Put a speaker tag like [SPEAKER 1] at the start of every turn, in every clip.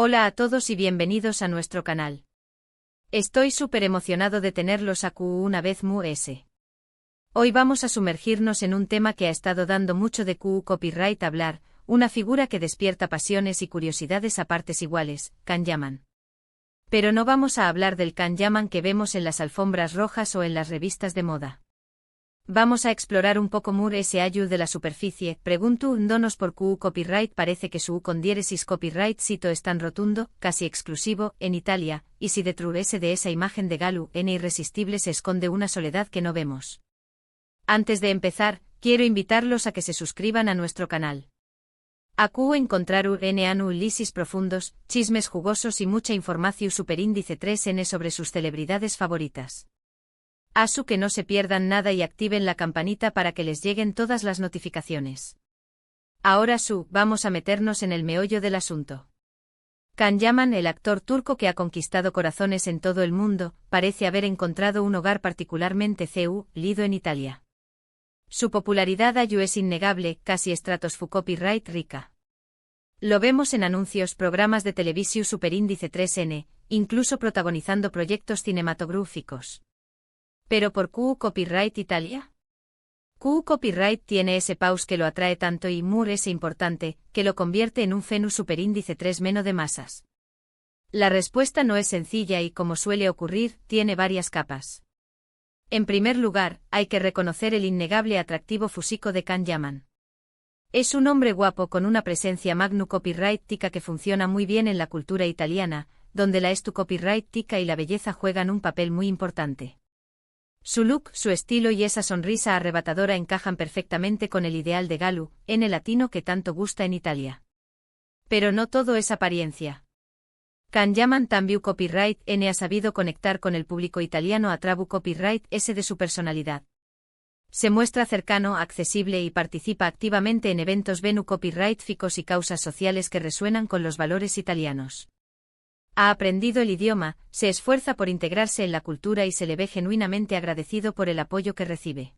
[SPEAKER 1] Hola a todos y bienvenidos a nuestro canal. Estoy súper emocionado de tenerlos aquí una vez más. Hoy vamos a sumergirnos en un tema que ha estado dando mucho de copyright hablar, una figura que despierta pasiones y curiosidades a partes iguales, Kanjaman. Pero no vamos a hablar del Kanjaman que vemos en las alfombras rojas o en las revistas de moda. Vamos a explorar un poco ese ayuda de la superficie. Preguntándonos por copyright. Parece que su con diéresis copyright sito es tan rotundo, casi exclusivo, en Italia, y si detrás de esa imagen de Galu N irresistible se esconde una soledad que no vemos. Antes de empezar, quiero invitarlos a que se suscriban a nuestro canal. Aquí encontraru análisis profundos, chismes jugosos y mucha información superíndice 3N sobre sus celebridades favoritas. Asu que no se pierdan nada y activen la campanita para que les lleguen todas las notificaciones. Ahora vamos a meternos en el meollo del asunto. Kanjaman, el actor turco que ha conquistado corazones en todo el mundo, parece haber encontrado un hogar particularmente lido en Italia. Su popularidad es innegable, casi copyright rica. Lo vemos en anuncios, programas de televisión superíndice 3N, incluso protagonizando proyectos cinematográficos. ¿Pero por copyright Italia? Copyright tiene ese pause que lo atrae tanto y ese importante, que lo convierte en un fenus superíndice 3 menos de masas. La respuesta no es sencilla y, como suele ocurrir, tiene varias capas. En primer lugar, hay que reconocer el innegable atractivo físico de Kanjaman. Es un hombre guapo con una presencia copyrightica que funciona muy bien en la cultura italiana, donde la copyrightica y la belleza juegan un papel muy importante. Su look, su estilo y esa sonrisa arrebatadora encajan perfectamente con el ideal de Galu, N latino que tanto gusta en Italia. Pero no todo es apariencia. Kanjaman también copyright N ha sabido conectar con el público italiano a través copyright S de su personalidad. Se muestra cercano, accesible y participa activamente en eventos copyrightficos y causas sociales que resuenan con los valores italianos. Ha aprendido el idioma, se esfuerza por integrarse en la cultura y se le ve genuinamente agradecido por el apoyo que recibe.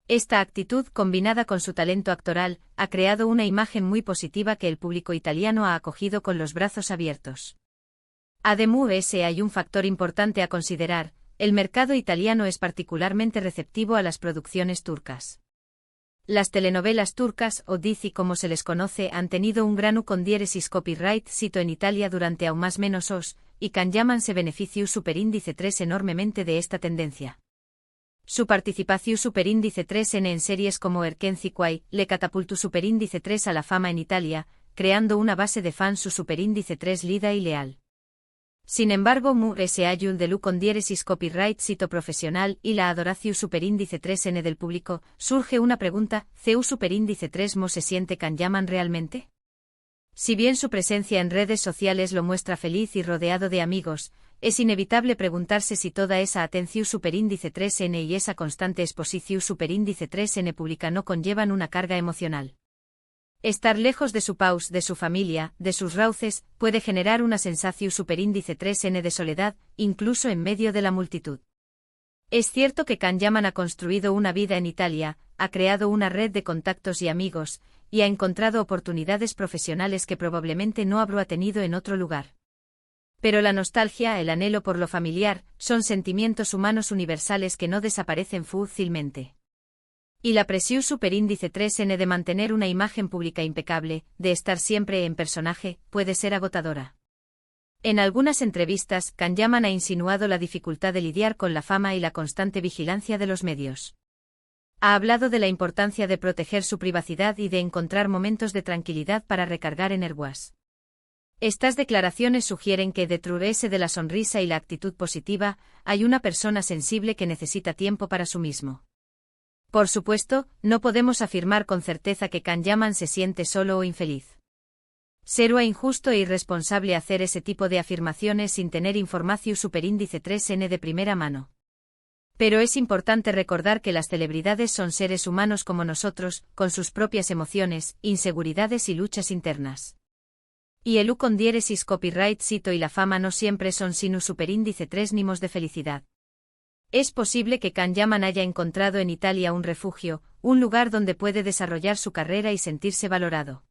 [SPEAKER 1] Esta actitud, combinada con su talento actoral, ha creado una imagen muy positiva que el público italiano ha acogido con los brazos abiertos. Además, hay un factor importante a considerar: el mercado italiano es particularmente receptivo a las producciones turcas. Las telenovelas turcas, o dizi como se les conoce, han tenido un gran con diéresis copyright sito en Italia durante aún más menos y Kanjaman se benefició superíndice 3 enormemente de esta tendencia. Su participación superíndice 3N en series como Erkenci le catapultó superíndice 3 a la fama en Italia, creando una base de fans su superíndice 3 lida y leal. Sin embargo, ese ayul de con diéresis copyright sito profesional y la adoración superíndice 3N del público, surge una pregunta: ¿CU superíndice 3 se siente Kanjaman realmente? Si bien su presencia en redes sociales lo muestra feliz y rodeado de amigos, es inevitable preguntarse si toda esa atención superíndice 3N y esa constante exposición superíndice 3N pública no conllevan una carga emocional. Estar lejos de su paus, de su familia, de sus rauces, puede generar una sensación superíndice 3N de soledad, incluso en medio de la multitud. Es cierto que Kanjaman ha construido una vida en Italia, ha creado una red de contactos y amigos, y ha encontrado oportunidades profesionales que probablemente no habría tenido en otro lugar. Pero la nostalgia, el anhelo por lo familiar, son sentimientos humanos universales que no desaparecen fácilmente. Y la presión superíndice 3N de mantener una imagen pública impecable, de estar siempre en personaje, puede ser agotadora. En algunas entrevistas, Kanjaman ha insinuado la dificultad de lidiar con la fama y la constante vigilancia de los medios. Ha hablado de la importancia de proteger su privacidad y de encontrar momentos de tranquilidad para recargar energías. Estas declaraciones sugieren que detrás de la sonrisa y la actitud positiva, hay una persona sensible que necesita tiempo para sí mismo. Por supuesto, no podemos afirmar con certeza que Kanjaman se siente solo o infeliz. Sería injusto e irresponsable hacer ese tipo de afirmaciones sin tener información superíndice 3N de primera mano. Pero es importante recordar que las celebridades son seres humanos como nosotros, con sus propias emociones, inseguridades y luchas internas. Y el con diéresis copyright sito y la fama no siempre son sino superíndice 3 nimos de felicidad. Es posible que Kanjaman haya encontrado en Italia un refugio, un lugar donde puede desarrollar su carrera y sentirse valorado.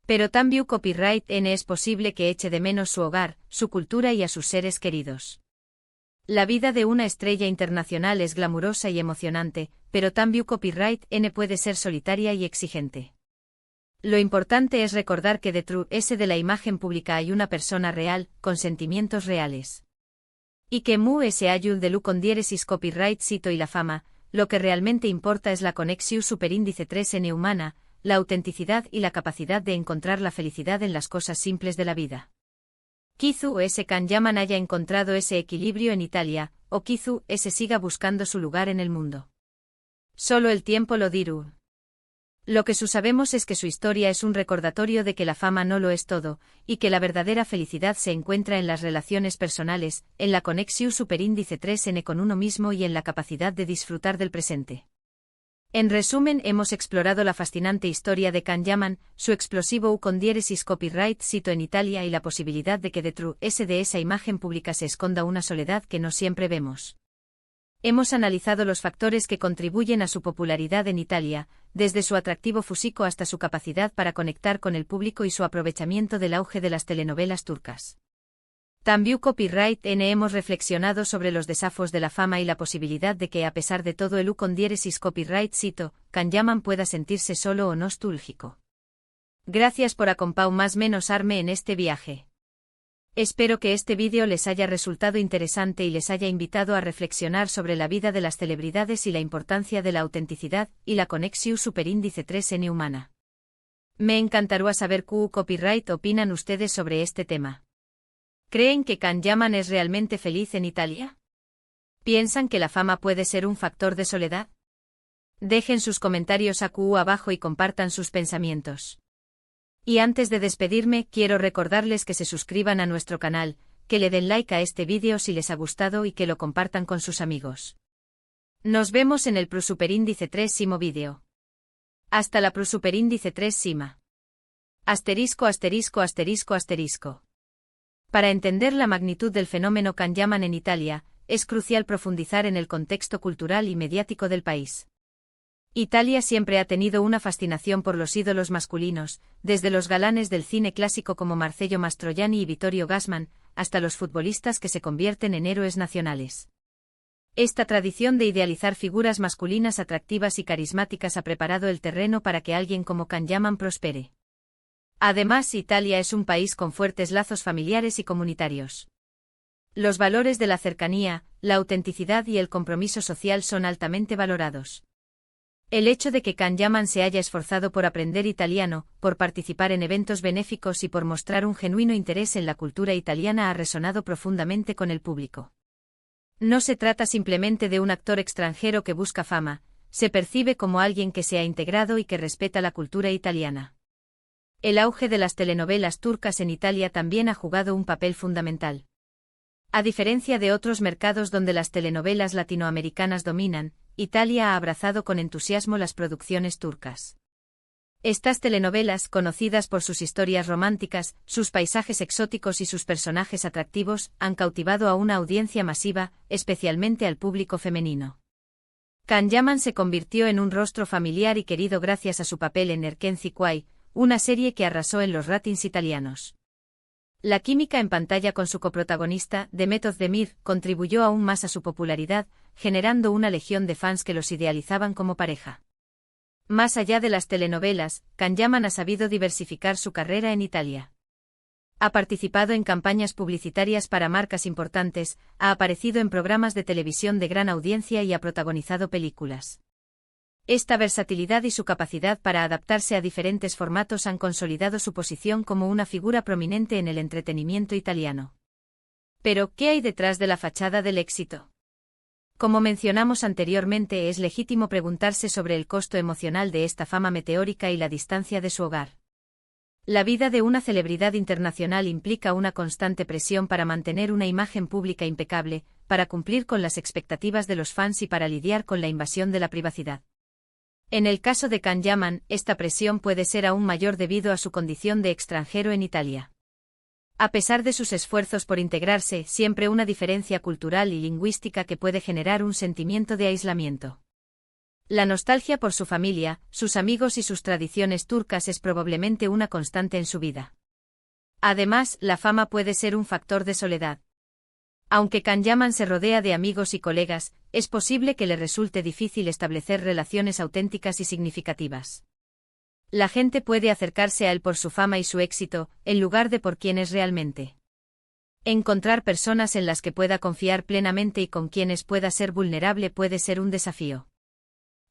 [SPEAKER 1] Pero Tambiu Copyright N es posible que eche de menos su hogar, su cultura y a sus seres queridos. La vida de una estrella internacional es glamurosa y emocionante, pero Tambiu Copyright N puede ser solitaria y exigente. Lo importante es recordar que detrás de la imagen pública hay una persona real, con sentimientos reales. Y que mu es ayul de lu con diéresis copyright sito y la fama, lo que realmente importa es la conexión superíndice 3n humana, la autenticidad y la capacidad de encontrar la felicidad en las cosas simples de la vida. Kizu S. Kanyaman haya encontrado ese equilibrio en Italia, o Kizu S. siga buscando su lugar en el mundo. Solo el tiempo lo dirá. Lo que sabemos es que su historia es un recordatorio de que la fama no lo es todo, y que la verdadera felicidad se encuentra en las relaciones personales, en la conexión superíndice 3n con uno mismo y en la capacidad de disfrutar del presente. En resumen, hemos explorado la fascinante historia de Kanyaman, su explosivo U con diéresis copyright sito en Italia y la posibilidad de que detrás de esa imagen pública se esconda una soledad que no siempre vemos. Hemos analizado los factores que contribuyen a su popularidad en Italia, desde su atractivo físico hasta su capacidad para conectar con el público y su aprovechamiento del auge de las telenovelas turcas. Tambiu Copyright N hemos reflexionado sobre los desafíos de la fama y la posibilidad de que a pesar de todo el U con diéresis copyright sito, Kanyaman pueda sentirse solo o nostálgico. Gracias por acompañar más menos arme en este viaje. Espero que este vídeo les haya resultado interesante y les haya invitado a reflexionar sobre la vida de las celebridades y la importancia de la autenticidad y la conexión superíndice 3n humana. Me encantaría saber qué copyright opinan ustedes sobre este tema. ¿Creen que Kanyaman es realmente feliz en Italia? ¿Piensan que la fama puede ser un factor de soledad? Dejen sus comentarios aquí abajo y compartan sus pensamientos. Y antes de despedirme, quiero recordarles que se suscriban a nuestro canal, que le den like a este vídeo si les ha gustado y que lo compartan con sus amigos. Nos vemos en el Superíndice 3 vídeo. Hasta la Superíndice 3 Asterisco asterisco asterisco asterisco. Para entender la magnitud del fenómeno Kanyaman en Italia, es crucial profundizar en el contexto cultural y mediático del país. Italia siempre ha tenido una fascinación por los ídolos masculinos, desde los galanes del cine clásico como Marcello Mastroianni y Vittorio Gassman, hasta los futbolistas que se convierten en héroes nacionales. Esta tradición de idealizar figuras masculinas atractivas y carismáticas ha preparado el terreno para que alguien como Kanyaman prospere. Además, Italia es un país con fuertes lazos familiares y comunitarios. Los valores de la cercanía, la autenticidad y el compromiso social son altamente valorados. El hecho de que Kanyaman se haya esforzado por aprender italiano, por participar en eventos benéficos y por mostrar un genuino interés en la cultura italiana ha resonado profundamente con el público. No se trata simplemente de un actor extranjero que busca fama, se percibe como alguien que se ha integrado y que respeta la cultura italiana. El auge de las telenovelas turcas en Italia también ha jugado un papel fundamental. A diferencia de otros mercados donde las telenovelas latinoamericanas dominan, Italia ha abrazado con entusiasmo las producciones turcas. Estas telenovelas, conocidas por sus historias románticas, sus paisajes exóticos y sus personajes atractivos, han cautivado a una audiencia masiva, especialmente al público femenino. Kanyaman se convirtió en un rostro familiar y querido gracias a su papel en Erkenci Quay, una serie que arrasó en los ratings italianos. La química en pantalla con su coprotagonista, Demet Özdemir, contribuyó aún más a su popularidad, generando una legión de fans que los idealizaban como pareja. Más allá de las telenovelas, Kanyaman ha sabido diversificar su carrera en Italia. Ha participado en campañas publicitarias para marcas importantes, ha aparecido en programas de televisión de gran audiencia y ha protagonizado películas. Esta versatilidad y su capacidad para adaptarse a diferentes formatos han consolidado su posición como una figura prominente en el entretenimiento italiano. Pero, ¿qué hay detrás de la fachada del éxito? Como mencionamos anteriormente, es legítimo preguntarse sobre el costo emocional de esta fama meteórica y la distancia de su hogar. La vida de una celebridad internacional implica una constante presión para mantener una imagen pública impecable, para cumplir con las expectativas de los fans y para lidiar con la invasión de la privacidad. En el caso de Kanyaman, esta presión puede ser aún mayor debido a su condición de extranjero en Italia. A pesar de sus esfuerzos por integrarse, siempre una diferencia cultural y lingüística que puede generar un sentimiento de aislamiento. La nostalgia por su familia, sus amigos y sus tradiciones turcas es probablemente una constante en su vida. Además, la fama puede ser un factor de soledad. Aunque Can Yaman se rodea de amigos y colegas, es posible que le resulte difícil establecer relaciones auténticas y significativas. La gente puede acercarse a él por su fama y su éxito, en lugar de por quién es realmente. Encontrar personas en las que pueda confiar plenamente y con quienes pueda ser vulnerable puede ser un desafío.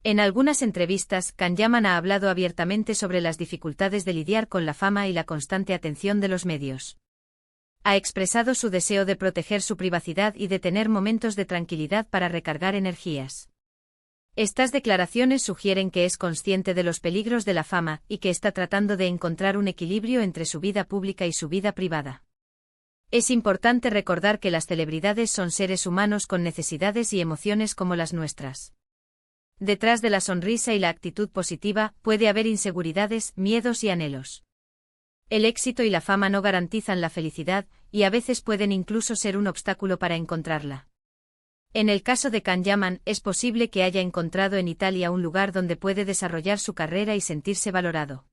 [SPEAKER 1] En algunas entrevistas, Can Yaman ha hablado abiertamente sobre las dificultades de lidiar con la fama y la constante atención de los medios. Ha expresado su deseo de proteger su privacidad y de tener momentos de tranquilidad para recargar energías. Estas declaraciones sugieren que es consciente de los peligros de la fama y que está tratando de encontrar un equilibrio entre su vida pública y su vida privada. Es importante recordar que las celebridades son seres humanos con necesidades y emociones como las nuestras. Detrás de la sonrisa y la actitud positiva puede haber inseguridades, miedos y anhelos. El éxito y la fama no garantizan la felicidad, y a veces pueden incluso ser un obstáculo para encontrarla. En el caso de Can Yaman, es posible que haya encontrado en Italia un lugar donde puede desarrollar su carrera y sentirse valorado.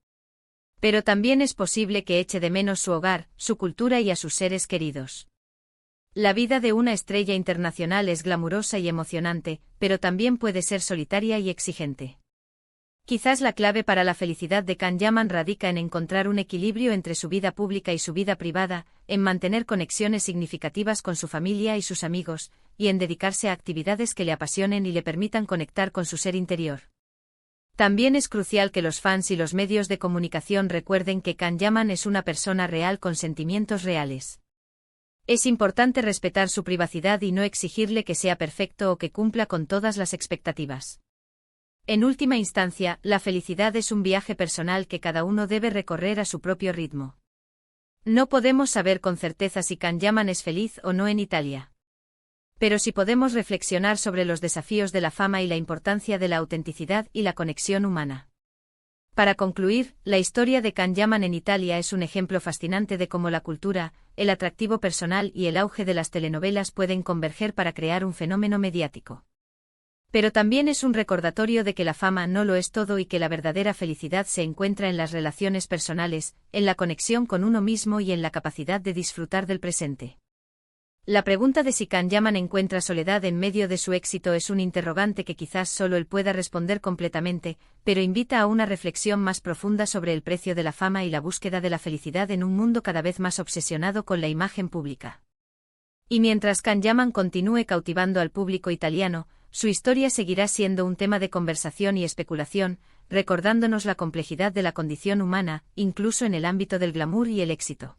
[SPEAKER 1] Pero también es posible que eche de menos su hogar, su cultura y a sus seres queridos. La vida de una estrella internacional es glamurosa y emocionante, pero también puede ser solitaria y exigente. Quizás la clave para la felicidad de Can Yaman radica en encontrar un equilibrio entre su vida pública y su vida privada, en mantener conexiones significativas con su familia y sus amigos, y en dedicarse a actividades que le apasionen y le permitan conectar con su ser interior. También es crucial que los fans y los medios de comunicación recuerden que Can Yaman es una persona real con sentimientos reales. Es importante respetar su privacidad y no exigirle que sea perfecto o que cumpla con todas las expectativas. En última instancia, la felicidad es un viaje personal que cada uno debe recorrer a su propio ritmo. No podemos saber con certeza si Can Yaman es feliz o no en Italia. Pero sí podemos reflexionar sobre los desafíos de la fama y la importancia de la autenticidad y la conexión humana. Para concluir, la historia de Can Yaman en Italia es un ejemplo fascinante de cómo la cultura, el atractivo personal y el auge de las telenovelas pueden converger para crear un fenómeno mediático. Pero también es un recordatorio de que la fama no lo es todo y que la verdadera felicidad se encuentra en las relaciones personales, en la conexión con uno mismo y en la capacidad de disfrutar del presente. La pregunta de si Can Yaman encuentra soledad en medio de su éxito es un interrogante que quizás solo él pueda responder completamente, pero invita a una reflexión más profunda sobre el precio de la fama y la búsqueda de la felicidad en un mundo cada vez más obsesionado con la imagen pública. Y mientras Can Yaman continúe cautivando al público italiano, su historia seguirá siendo un tema de conversación y especulación, recordándonos la complejidad de la condición humana, incluso en el ámbito del glamour y el éxito.